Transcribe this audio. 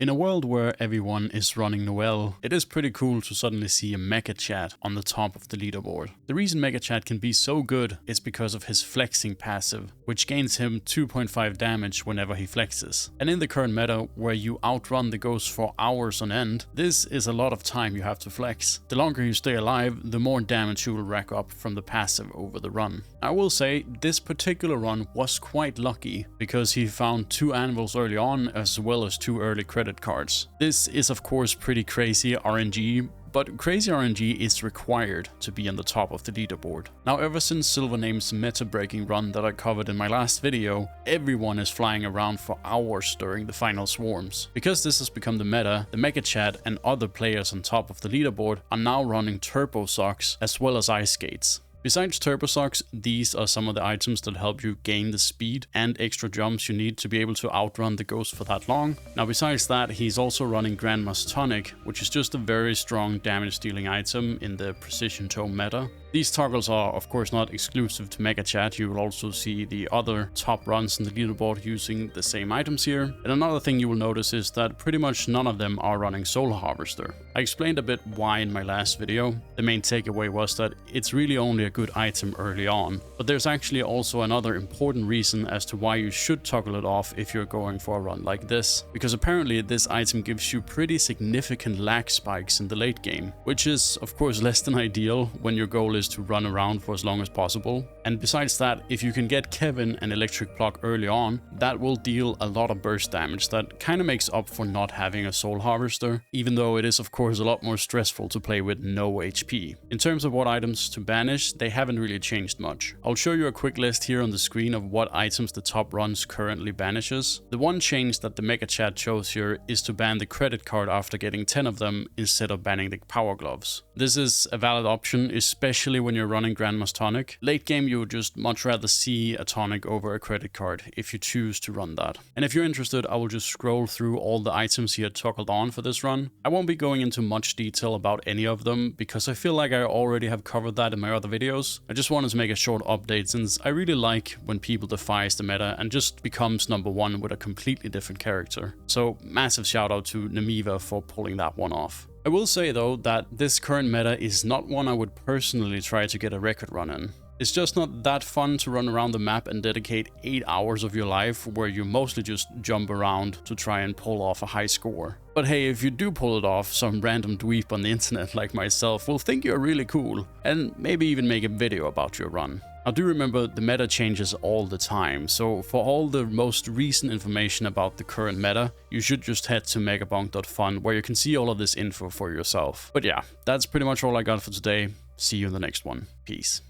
In a world where everyone is running Noelle, it is pretty cool to suddenly see a Megachad on the top of the leaderboard. The reason Megachad can be so good is because of his flexing passive, which gains him 2.5 damage whenever he flexes. And in the current meta, where you outrun the ghost for hours on end, this is a lot of time you have to flex. The longer you stay alive, the more damage you will rack up from the passive over the run. I will say, this particular run was quite lucky, because he found 2 anvils early on as well as 2 early credit cards. This is of course pretty crazy RNG, but crazy RNG is required to be on the top of the leaderboard. Now, ever since Silvername's meta-breaking run that I covered in my last video, everyone is flying around for hours during the final swarms. Because this has become the meta, the Megachad and other players on top of the leaderboard are now running turbo socks as well as ice skates. Besides turbo socks, these are some of the items that help you gain the speed and extra jumps you need to be able to outrun the ghost for that long. Now, besides that, he's also running Grandma's Tonic, which is just a very strong damage dealing item in the precision tome meta. These toggles are of course not exclusive to Megachad. You will also see the other top runs in the leaderboard using the same items here. And another thing you will notice is that pretty much none of them are running soulharvester. I explained a bit why in my last video. The main takeaway was that it's really only a good item early on, but there's actually also another important reason as to why you should toggle it off if you're going for a run like this, because apparently this item gives you pretty significant lag spikes in the late game, which is of course less than ideal when your goal is to run around for as long as possible. And besides that, if you can get Kevin and Electric Block early on, that will deal a lot of burst damage that kind of makes up for not having a Soul Harvester, even though it is of course a lot more stressful to play with no HP. In terms of what items to banish, they haven't really changed much. I'll show you a quick list here on the screen of what items the top runs currently banishes. The one change that the Megachad chose here is to ban the credit card after getting 10 of them instead of banning the power gloves. This is a valid option, especially when you're running Grandma's Tonic. Late game, you would just much rather see a tonic over a credit card if you choose to run that. And if you're interested, I will just scroll through all the items here toggled on for this run. I won't be going into much detail about any of them because I feel like I already have covered that in my other videos. I just wanted to make a short update since I really like when people defies the meta and just becomes number 1 with a completely different character. So massive shout out to Nemiva for pulling that one off. I will say though that this current meta is not one I would personally try to get a record run in. It's just not that fun to run around the map and dedicate 8 hours of your life where you mostly just jump around to try and pull off a high score. But hey, if you do pull it off, some random dweeb on the internet like myself will think you're really cool and maybe even make a video about your run. Now do remember, the meta changes all the time, so for all the most recent information about the current meta, you should just head to megabonk.fun where you can see all of this info for yourself. But yeah, that's pretty much all I got for today. See you in the next one. Peace.